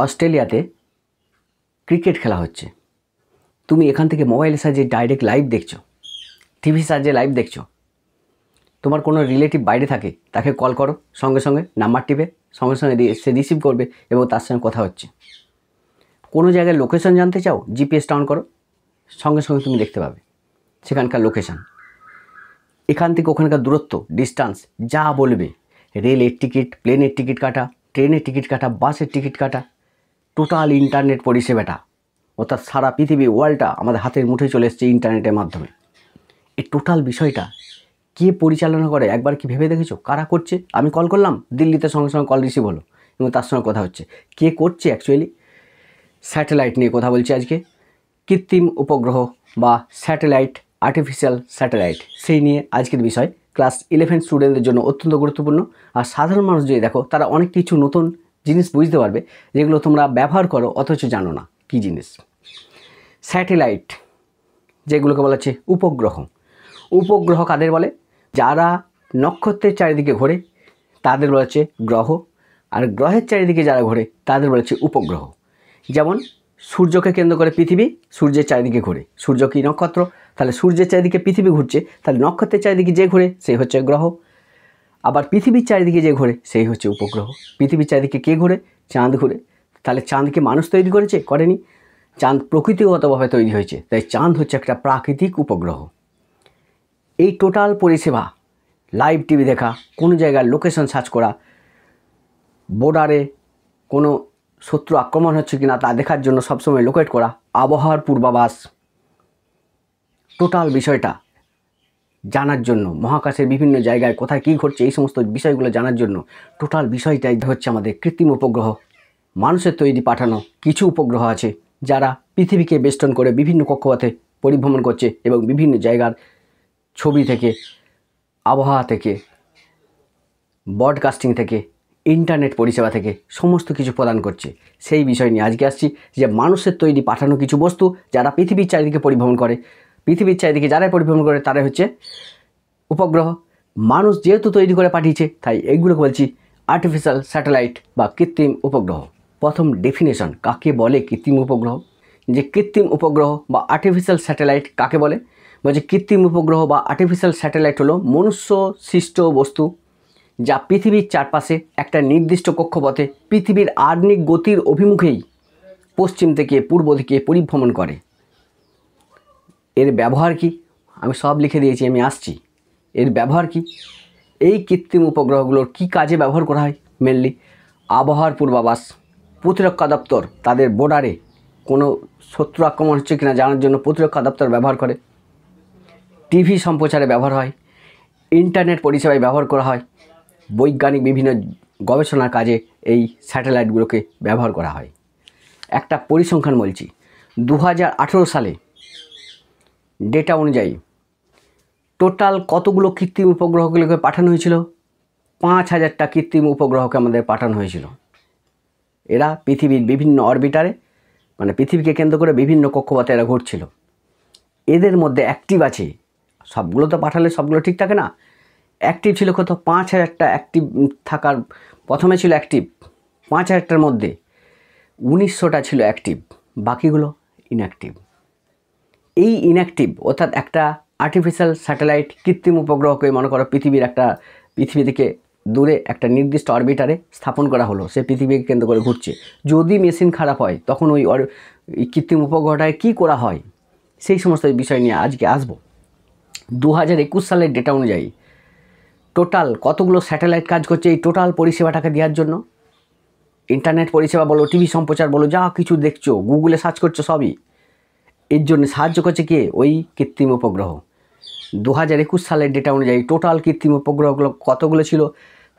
অস্ট্রেলিয়াতে ক্রিকেট খেলা হচ্ছে, তুমি এখান থেকে মোবাইলের সাহায্যে ডাইরেক্ট লাইভ দেখছো, টিভি সাহায্যে লাইভ দেখছো। তোমার কোনো রিলেটিভ বাইরে থাকে, তাকে কল করো, সঙ্গে সঙ্গে নাম্বার টিপে সঙ্গে সঙ্গে সে রিসিভ করবে এবং তার সঙ্গে কথা হচ্ছে। কোনো জায়গায় লোকেশন জানতে চাও, জিপিএস অন করো, সঙ্গে সঙ্গে তুমি দেখতে পাবে সেখানকার লোকেশান। এখান থেকে ওখানকার দূরত্ব, ডিস্টেন্স যা বলবে, রেলের টিকিট, প্লেনের টিকিট কাটা, ট্রেনের টিকিট কাটা, বাসের টিকিট কাটা, টোটাল ইন্টারনেট পরিষেবাটা, অর্থাৎ সারা পৃথিবী ওয়ার্ল্ডটা আমাদের হাতের মুঠোয় চলে এসছে ইন্টারনেটের মাধ্যমে। এই টোটাল বিষয়টা কে পরিচালনা করে একবার কি ভেবে দেখেছো? কারা করছে? আমি কল করলাম, দিল্লিতে সঙ্গে সঙ্গে কল রিসিভ হলো এবং তার সঙ্গে কথা হচ্ছে। কে করছে? অ্যাকচুয়ালি স্যাটেলাইট নিয়ে কথা বলছি আজকে। কৃত্রিম উপগ্রহ বা স্যাটেলাইট, আর্টিফিশিয়াল স্যাটেলাইট, সেই নিয়ে আজকের বিষয়। ক্লাস 11 স্টুডেন্টদের জন্য অত্যন্ত গুরুত্বপূর্ণ। আর সাধারণ মানুষ যদি দেখো, তারা অনেক কিছু নতুন জিনিস বুঝতে পারবে যেগুলো তোমরা ব্যবহার করো অথচ জানো না কী জিনিস। স্যাটেলাইট যেগুলোকে বলা হচ্ছে উপগ্রহ। উপগ্রহ কাদের বলে? যারা নক্ষত্রের চারিদিকে ঘোরে তাদের বলা হচ্ছে গ্রহ, আর গ্রহের চারিদিকে যারা ঘোরে তাদের বলা হচ্ছে উপগ্রহ। যেমন সূর্যকে কেন্দ্র করে পৃথিবী সূর্যের চারিদিকে ঘোরে। সূর্য কি নক্ষত্র? তাহলে সূর্যের চারিদিকে পৃথিবী ঘুরছে, তাহলে নক্ষত্রের চারিদিকে যে ঘোরে সেই হচ্ছে গ্রহ। আবার পৃথিবীর চারিদিকে যে ঘোরে সেই হচ্ছে উপগ্রহ। পৃথিবীর চারিদিকে কে ঘোরে? চাঁদ ঘোরে। তাহলে চাঁদকে মানুষ তৈরি করেছে? করেনি। চাঁদ প্রকৃতিগতভাবে তৈরি হয়েছে, তাই চাঁদ হচ্ছে একটা প্রাকৃতিক উপগ্রহ। এই টোটাল পরিষেবা, লাইভ টিভি দেখা, কোনো জায়গার লোকেশন সার্চ করা, বর্ডারে কোনো শত্রু আক্রমণ হচ্ছে কি না তা দেখার জন্য সবসময় লোকেট করা, আবহাওয়ার পূর্বাভাস, টোটাল বিষয়টা জানার জন্য, মহাকাশের বিভিন্ন জায়গায় কোথায় কী ঘটছে এই সমস্ত বিষয়গুলো জানার জন্য টোটাল বিষয়টাই হচ্ছে আমাদের কৃত্রিম উপগ্রহ। মানুষের তৈরি পাঠানো কিছু উপগ্রহ আছে যারা পৃথিবীকে বেষ্টন করে বিভিন্ন কক্ষপথে পরিভ্রমণ করছে এবং বিভিন্ন জায়গার ছবি থেকে, আবহাওয়া থেকে, ব্রডকাস্টিং থেকে, ইন্টারনেট পরিষেবা থেকে সমস্ত কিছু প্রদান করছে। সেই বিষয় নিয়ে আজকে আসছি যে মানুষের তৈরি পাঠানো কিছু বস্তু যারা পৃথিবীর চারিদিকে পরিভ্রমণ করে, পৃথিবীর চারিদিকে যারাই পরিভ্রমণ করে তারাই হচ্ছে উপগ্রহ। মানুষ যেহেতু তৈরি করে পাঠিয়েছে তাই এইগুলোকে বলছি আর্টিফিশিয়াল স্যাটেলাইট বা কৃত্রিম উপগ্রহ। প্রথম ডেফিনেশন, কাকে বলে কৃত্রিম উপগ্রহ? যে কৃত্রিম উপগ্রহ বা আর্টিফিশিয়াল স্যাটেলাইট কাকে বলে? বলছে কৃত্রিম উপগ্রহ বা আর্টিফিশিয়াল স্যাটেলাইট হলো মনুষ্য সৃষ্ট বস্তু যা পৃথিবীর চারপাশে একটা নির্দিষ্ট কক্ষপথে পৃথিবীর আহ্নিক গতির অভিমুখেই পশ্চিম থেকে পূর্ব দিকে পরিভ্রমণ করে। এর ব্যবহার কি? আমি সব লিখে দিয়েছি, আমি আসছি। এর ব্যবহার কি? এই কৃত্রিম উপগ্রহগুলোর কি কাজে ব্যবহার করা হয়? মেনলি আবহাওয়ার পূর্বাভাস, প্রতিরক্ষা দপ্তর তাদের বর্ডারে কোনো শত্রু আক্রমণ হচ্ছে কিনা জানার জন্য প্রতিরক্ষা দপ্তর ব্যবহার করে, টিভি সম্প্রচারে ব্যবহার হয়, ইন্টারনেট পরিষেবায় ব্যবহার করা হয়, বৈজ্ঞানিক বিভিন্ন গবেষণার কাজে এই স্যাটেলাইটগুলোকে ব্যবহার করা হয়। একটা পরিসংখ্যান বলছি, 2018 সালে ডেটা অনুযায়ী টোটাল কতগুলো কৃত্রিম উপগ্রহগুলোকে পাঠানো হয়েছিল? 5000টা কৃত্রিম উপগ্রহকে আমাদের পাঠানো হয়েছিল। এরা পৃথিবীর বিভিন্ন অরবিটারে, মানে পৃথিবীকে কেন্দ্র করে বিভিন্ন কক্ষপথে এরা ঘুরছিল। এদের মধ্যে অ্যাক্টিভ আছে, সবগুলো তো পাঠালে সবগুলো ঠিক থাকে না। অ্যাক্টিভ ছিল কত? 5000টা অ্যাক্টিভ থাকার, প্রথমে ছিল অ্যাক্টিভ 5000টার মধ্যে 1900টা ছিল অ্যাক্টিভ, বাকিগুলো ইনঅ্যাক্টিভ। এই ইনঅ্যাক্টিভ অর্থাৎ একটা আর্টিফিশিয়াল স্যাটেলাইট কৃত্রিম উপগ্রহকে মনে করো পৃথিবী থেকে দূরে একটা নির্দিষ্ট অরবিটারে স্থাপন করা হলো, সে পৃথিবীকে কেন্দ্র করে ঘুরছে। যদি মেশিন খারাপ হয় তখন ওই কৃত্রিম উপগ্রহটায় কী করা হয় সেই সমস্ত বিষয় নিয়ে আজকে আসবো। 2021 সালের ডেটা অনুযায়ী টোটাল কতগুলো স্যাটেলাইট কাজ করছে এই টোটাল পরিষেবাটাকে দেওয়ার জন্য? ইন্টারনেট পরিষেবা বলো, টিভি সম্প্রচার বলো, যা কিছু দেখছো, গুগলে সার্চ করছো, সবই এর জন্য সাহায্য করছে কে? ওই কৃত্রিম উপগ্রহ। 2021 সালের ডেটা অনুযায়ী টোটাল কৃত্রিম উপগ্রহগুলো কতগুলো ছিল?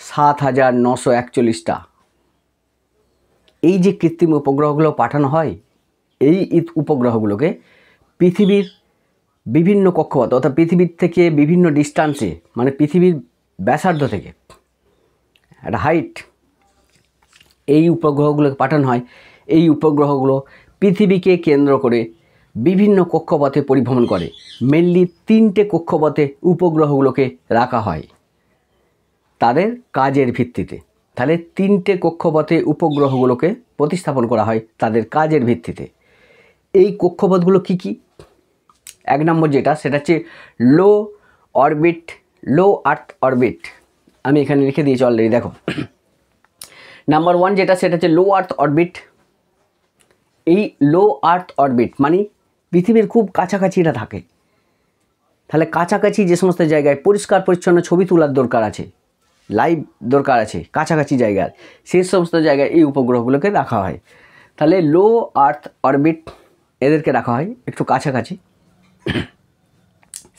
7941টা। এই যে কৃত্রিম উপগ্রহগুলো পাঠানো হয়, এই উপগ্রহগুলোকে পৃথিবীর বিভিন্ন কক্ষপথ অর্থাৎ পৃথিবীর থেকে বিভিন্ন ডিস্টেন্সে, মানে পৃথিবীর ব্যাসার্ধ থেকে একটা হাইট, এই উপগ্রহগুলোকে পাঠানো হয়। এই উপগ্রহগুলো পৃথিবীকে কেন্দ্র করে বিভিন্ন কক্ষপথে পরিভ্রমণ করে। মেনলি 3টে কক্ষপথে উপগ্রহগুলোকে রাখা হয় তাদের কাজের ভিত্তিতে। তাহলে 3টে কক্ষপথে উপগ্রহগুলোকে প্রতিস্থাপন করা হয় তাদের কাজের ভিত্তিতে। এই কক্ষপথগুলো কি কি? 1 নম্বর যেটা, সেটা হচ্ছে লো আর্থ অরবিট। আমি এখানে লিখে দিয়েছি অলরেডি, দেখো। নাম্বার 1 যেটা, সেটা হচ্ছে লো আর্থ অরবিট। এই লো আর্থ অরবিট মানে পৃথিবীর খুব কাছাকাছি এটা থাকে। তাহলে কাছাকাছি যে সমস্ত জায়গায় পরিষ্কার পরিচ্ছন্ন ছবি তোলার দরকার আছে, লাইভ দরকার আছে কাছাকাছি জায়গায়, সেই সমস্ত জায়গায় এই উপগ্রহগুলোকে রাখা হয়। তাহলে লো আর্থ অরবিট এদেরকে রাখা হয় একটু কাছাকাছি।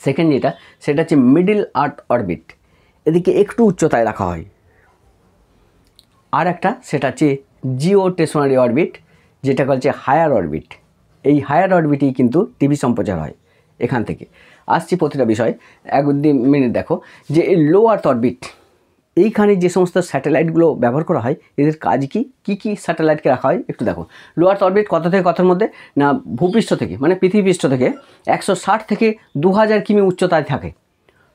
সেকেন্ড যেটা, সেটা হচ্ছে মিডল আর্থ অরবিট, এদিকে একটু উচ্চতায় রাখা হয়। আর একটা সেটা হচ্ছে জিওস্টেশনারি অরবিট, যেটাকে হচ্ছে হায়ার অরবিট। এই হায়ার অরবিটেই কিন্তু টিভি সম্প্রচার হয়। এখান থেকে আসছি প্রতিটা বিষয় 1-2 মিনিট। দেখো যে এই লো আর্থ অরবিট, এইখানে যে সমস্ত স্যাটেলাইটগুলো ব্যবহার করা হয় এদের কাজ কি কি স্যাটেলাইটকে রাখা হয় একটু দেখো। লো আর্থ অরবিট কত থেকে কতর মধ্যে? না ভূপৃষ্ঠ থেকে মানে পৃথিবীপৃষ্ঠ থেকে 160 থেকে 2000 কিমি উচ্চতায় থাকে।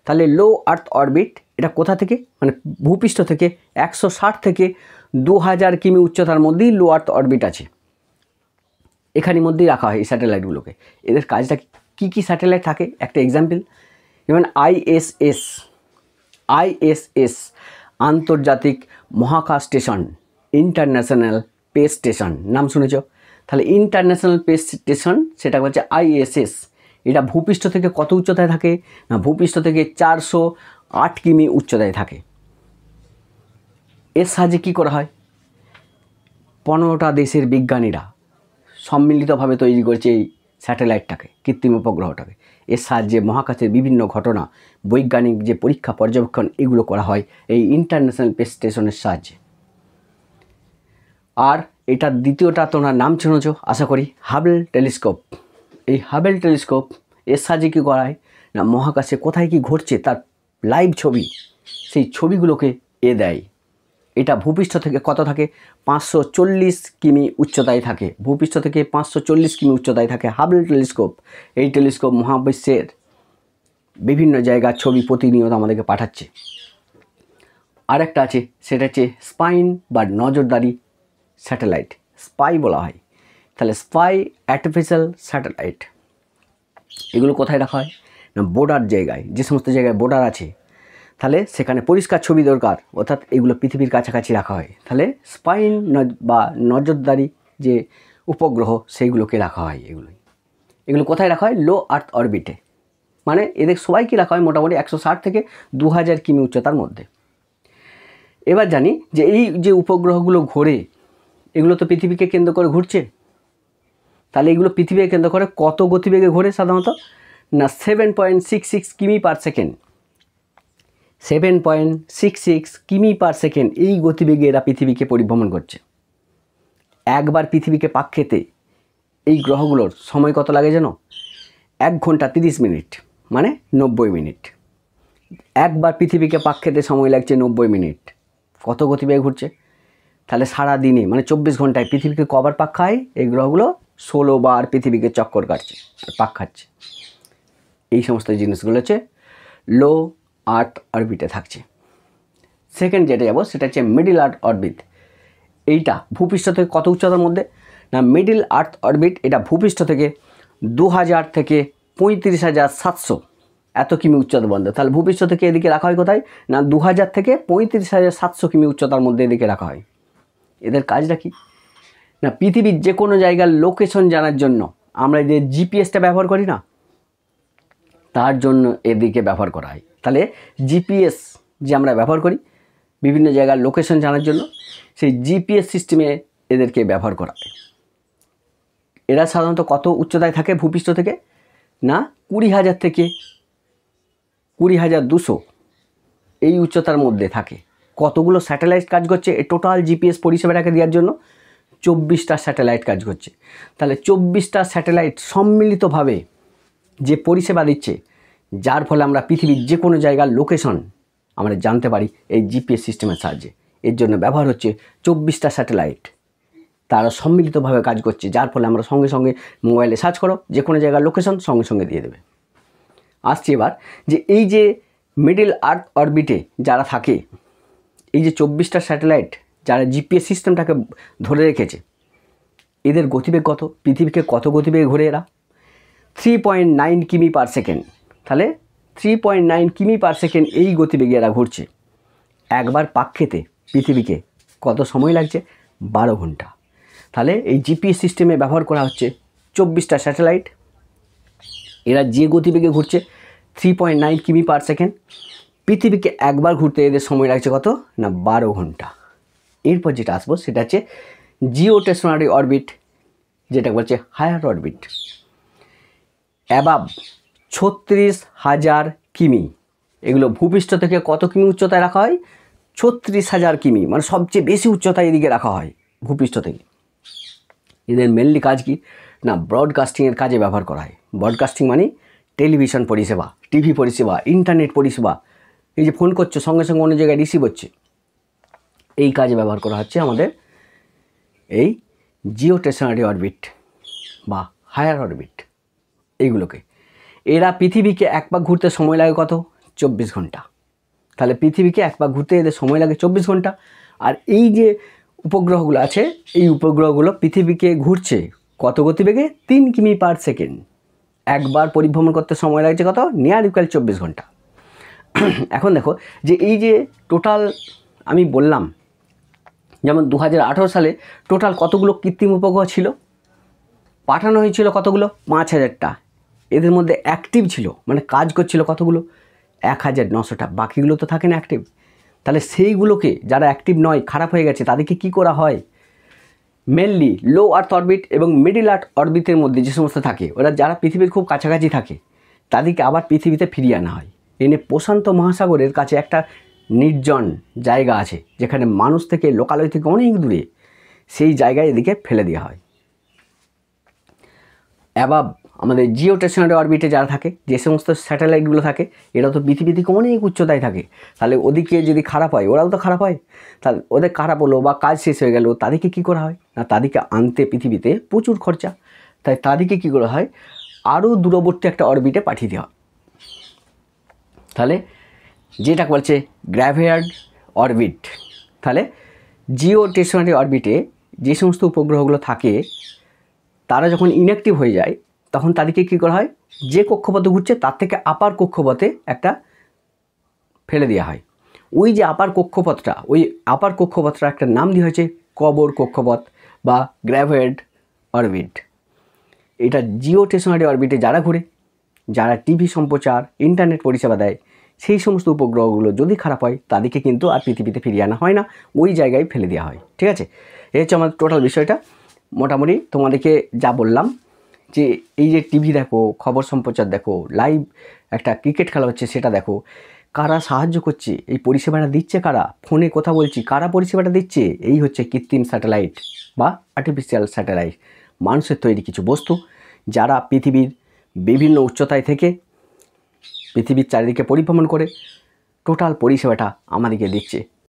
তাহলে লো আর্থ অরবিট এটা কোথা থেকে? মানে ভূপৃষ্ঠ থেকে 160 থেকে 2000 কিমি উচ্চতার মধ্যেই লো আর্থ অরবিট আছে। এখানের মধ্যেই রাখা হয় এই স্যাটেলাইটগুলোকে। এদের কাজটা কি কি স্যাটেলাইট থাকে একটা এক্সাম্পল, যেমন আইএসএস আন্তর্জাতিক মহাকাশ স্টেশন, ইন্টারন্যাশনাল স্পেস স্টেশন, নাম শুনেছ? তাহলে ইন্টারন্যাশনাল স্পেস স্টেশন সেটা হচ্ছে আইএসএস। এটা ভূপৃষ্ঠ থেকে কত উচ্চতায় থাকে? না ভূপৃষ্ঠ থেকে 408 কিমি উচ্চতায় থাকে। এর সাহায্যে কী করা হয়? 15টা দেশের বিজ্ঞানীরা সম্মিলিতভাবে তৈরি করেছে এই স্যাটেলাইটটাকে, কৃত্রিম উপগ্রহটাকে। এর সাহায্যে মহাকাশের বিভিন্ন ঘটনা, বৈজ্ঞানিক যে পরীক্ষা পর্যবেক্ষণ, এগুলো করা হয় এই ইন্টারন্যাশনাল স্পেস স্টেশনের সাহায্যে। আর এটা দ্বিতীয়টা তোমরা নাম শুনেছ আশা করি, হাবেল টেলিস্কোপ। এই হাবেল টেলিস্কোপ এর সাহায্যে কী করা হয়? না মহাকাশে কোথায় কি ঘটছে তার লাইভ ছবি, সেই ছবিগুলোকে দেয়। এটা ভূপৃষ্ঠ থেকে কত থাকে? 540 কিমি উচ্চতায় থাকে। ভূপৃষ্ঠ থেকে 540 কিমি উচ্চতায় থাকে হাবেল টেলিস্কোপ। এই টেলিস্কোপ মহাবিশ্বের বিভিন্ন জায়গার ছবি প্রতিনিয়ত আমাদেরকে পাঠাচ্ছে। আর একটা আছে সেটা হচ্ছে স্পাইন বা নজরদারি স্যাটেলাইট, স্পাই বলা হয়। তাহলে স্পাই আর্টিফিশিয়াল স্যাটেলাইট এগুলো কোথায় রাখা হয়? না বর্ডার জায়গায়, যে সমস্ত জায়গায় বর্ডার আছে তাহলে সেখানে পরিষ্কার ছবি দরকার, অর্থাৎ এগুলো পৃথিবীর কাছাকাছি রাখা হয়। তাহলে স্পাইন বা নজরদারি যে উপগ্রহ সেইগুলোকে রাখা হয়। এগুলো কোথায় রাখা হয়? লো আর্থ অরবিটে। মানে এদের সবাইকে রাখা হয় মোটামুটি 160 থেকে 2000 কিমি উচ্চতার মধ্যে। এবার জানি যে এই যে উপগ্রহগুলো ঘোরে এগুলো তো পৃথিবীকে কেন্দ্র করে ঘুরছে। তাহলে এগুলো পৃথিবীকে কেন্দ্র করে কত গতিবেগে ঘোরে সাধারণত? না 7.66 কিমি পার সেকেন্ড। 7.66 কিমি পার সেকেন্ড এই গতিবেগে এরা পৃথিবীকে পরিভ্রমণ করছে। একবার পৃথিবীকে পাক খেতে এই গ্রহগুলোর সময় কত লাগে জানো? 1 ঘন্টা 30 মিনিট, মানে 90 মিনিট। একবার পৃথিবীকে পাক খেতে সময় লাগছে 90 মিনিট। কত গতিবেগে ঘুরছে? তাহলে সারা দিনে মানে 24 ঘন্টায় পৃথিবীকে কবার পাক খায় এই গ্রহগুলো? 16 বার পৃথিবীকে চক্কর কাটছে আর পাক খাচ্ছে। এই সমস্ত জিনিসগুলো হচ্ছে লো আর্থ অরবিটে থাকছে। সেকেন্ড যেটা যাবো সেটা হচ্ছে মিডল আর্থ অরবিট। এইটা ভূপৃষ্ঠ থেকে কত উচ্চতার মধ্যে? না মিডল আর্থ অরবিট এটা ভূপৃষ্ঠ থেকে 2000 থেকে 35,700 এত কিমি উচ্চতার মধ্যে। তাহলে ভূপৃষ্ঠ থেকে এদিকে রাখা হয় কোথায়? না 2000 থেকে 35,700 কিমি উচ্চতার মধ্যে এদিকে রাখা হয়। এদের কাজটা কি? না পৃথিবীর যে কোনো জায়গার লোকেশন জানার জন্য আমরা যে জিপিএসটা ব্যবহার করি না, তার জন্য এদিকে ব্যবহার করা হয়। তাহলে জিপিএস যে আমরা ব্যবহার করি বিভিন্ন জায়গার লোকেশন জানার জন্য, সেই জিপিএস সিস্টেমে এদেরকে ব্যবহার করা হয়। এরা সাধারণত কত উচ্চতায় থাকে ভূপৃষ্ঠ থেকে? না 20,000 থেকে 20,200 এই উচ্চতার মধ্যে থাকে। কতগুলো স্যাটেলাইট কাজ করছে এই টোটাল জিপিএস পরিষেবাটাকে দেওয়ার জন্য? 24টা স্যাটেলাইট কাজ করছে। তাহলে 24টা স্যাটেলাইট সম্মিলিতভাবে যে পরিষেবা দিচ্ছে, যার ফলে আমরা পৃথিবীর যে কোনো জায়গার লোকেশন আমরা জানতে পারি এই জিপিএস সিস্টেমের সাহায্যে। এর জন্য ব্যবহার হচ্ছে 24টা স্যাটেলাইট, তারা সম্মিলিতভাবে কাজ করছে, যার ফলে আমরা সঙ্গে সঙ্গে মোবাইলে সার্চ করো যে কোনো জায়গার লোকেশন সঙ্গে সঙ্গে দিয়ে দেবে। আসছি এবার যে এই যে মিডল আর্থ অরবিটে যারা থাকে এই যে 24টা স্যাটেলাইট যারা জিপিএস সিস্টেমটাকে ধরে রেখেছে, এদের গতিবেগ কত, পৃথিবীকে কত গতিবেগে ঘুরে এরা? 3.9 কিমি পার সেকেন্ড। তাহলে 3.9 কিমি পার সেকেন্ড এই গতিবেগে এরা ঘুরছে। একবার পাক খেতে পৃথিবীকে কত সময় লাগছে? 12 ঘন্টা। তাহলে এই জিপিএস সিস্টেমে ব্যবহার করা হচ্ছে 24টা স্যাটেলাইট। এরা যে গতিবেগে ঘুরছে 3.9 কিমি পার সেকেন্ড, পৃথিবীকে একবার ঘুরতে এদের সময় লাগছে কত না? 12 ঘন্টা। এরপর যেটা আসবো সেটা হচ্ছে জিওস্টেশনারি অরবিট, যেটা বলছে হায়ার অরবিট। অ্যাবাভ 36,000 কিমি, এগুলো ভূপৃষ্ঠ থেকে কত কিমি উচ্চতায় রাখা হয়? 36,000 কিমি, মানে সবচেয়ে বেশি উচ্চতায় এদিকে রাখা হয় ভূপৃষ্ঠ থেকে। এদের মেনলি কাজ কি না? ব্রডকাস্টিংয়ের কাজে ব্যবহার করা হয়। ব্রডকাস্টিং মানে টেলিভিশন পরিষেবা, টিভি পরিষেবা, ইন্টারনেট পরিষেবা। এই যে ফোন করছো সঙ্গে সঙ্গে অন্য জায়গায় রিসিভ হচ্ছে, এই কাজে ব্যবহার করা হচ্ছে আমাদের এই জিওস্টেশনারি অরবিট বা হায়ার অরবিট এইগুলোকে। এরা পৃথিবীকে এক পাক ঘুরতে সময় লাগে কত? 24 ঘন্টা। তাহলে পৃথিবীকে এক পাক ঘুরতে এদের সময় লাগে 24 ঘন্টা। আর এই যে উপগ্রহগুলো আছে, এই উপগ্রহগুলো পৃথিবীকে ঘুরছে কত গতিবেগে? 3 কিমি পার সেকেন্ড। একবার পরিভ্রমণ করতে সময় লাগছে কত? নিয়ার ইকুয়াল 24 ঘন্টা। এখন দেখো যে এই যে টোটাল আমি বললাম, যেমন 2018 সালে টোটাল কতগুলো কৃত্রিম উপগ্রহ ছিল? পাঠানো হয়েছিল কতগুলো? 5,000টা। এদের মধ্যে অ্যাক্টিভ ছিল, মানে কাজ করছিল কতগুলো? 1,900টা। বাকিগুলো তো থাকে না অ্যাক্টিভ। তাহলে সেইগুলোকে যারা অ্যাক্টিভ নয়, খারাপ হয়ে গেছে, তাদেরকে কি করা হয়? মেনলি লো আর্থ অরবিট এবং মিডিল আর্থ অরবিটের মধ্যে যে সমস্ত থাকে, ওরা যারা পৃথিবীর খুব কাছাকাছি থাকে, তাদেরকে আবার পৃথিবীতে ফিরিয়ে আনা হয়। এনে প্রশান্ত মহাসাগরের কাছে একটা নির্জন জায়গা আছে, যেখানে মানুষ থেকে, লোকালয় থেকে অনেক দূরে, সেই জায়গায় এদিকে ফেলে দেওয়া হয়। অ্যাবাভ আমাদের জিওস্টেশনারি অরবিটে যারা থাকে, যে সমস্ত স্যাটেলাইটগুলো থাকে, এরা তো পৃথিবী থেকে অনেক উচ্চতায় থাকে। তাহলে ওদিকে যদি খারাপ হয়, ওরাও তো খারাপ হয়। তাহলে ওদের খারাপ হলো বা কাজ শেষ হয়ে গেল, তাদেরকে কী করা হয় না? তাদেরকে আনতে পৃথিবীতে প্রচুর খরচা। তাই তাদেরকে কী করা হয়? আরও দূরবর্তী একটা অরবিটে পাঠিয়ে দেওয়া। তাহলে যেটা বলছে গ্র্যাভিয়ার্ড অরবিট। তাহলে জিওস্টেশনারি অরবিটে যে সমস্ত উপগ্রহগুলো থাকে, তারা যখন ইনঅ্যাক্টিভ হয়ে যায়, তখন তাদেরকে কী করা হয়? যে কক্ষপথে ঘুরছে তার থেকে আপার কক্ষপথে একটা ফেলে দেওয়া হয়। ওই যে আপার কক্ষপথটা, ওই আপার কক্ষপথটা একটা নাম দেওয়া হয়েছে কবর কক্ষপথ বা গ্র্যাভিয়ার্ড অরবিট। এটা জিওস্টেশনারি অরবিটে যারা ঘুরে, যারা টিভি সম্প্রচার, ইন্টারনেট পরিষেবা দেয়, সেই সমস্ত উপগ্রহগুলো যদি খারাপ হয়, তাদেরকে কিন্তু আর পৃথিবীতে ফিরিয়ে আনা হয় না, ওই জায়গায় ফেলে দেওয়া হয়। ঠিক আছে, এই হচ্ছে আমার টোটাল বিষয়টা। মোটামুটি তোমাদেরকে যা বললাম, যে এই যে টিভি দেখো, খবর সম্প্রচার দেখো, লাইভ একটা ক্রিকেট খেলা হচ্ছে সেটা দেখো, কারা সাহায্য করছে, এই পরিষেবাটা দিচ্ছে কারা, ফোনে কথা বলছি কারা পরিষেবাটা দিচ্ছে, এই হচ্ছে কৃত্রিম স্যাটেলাইট বা আর্টিফিশিয়াল স্যাটেলাইট, মানুষের তৈরি কিছু বস্তু, যারা পৃথিবীর বিভিন্ন উচ্চতায় থেকে পৃথিবীর চারিদিকে পরিভ্রমণ করে টোটাল পরিষেবাটা আমাদেরকে দিচ্ছে।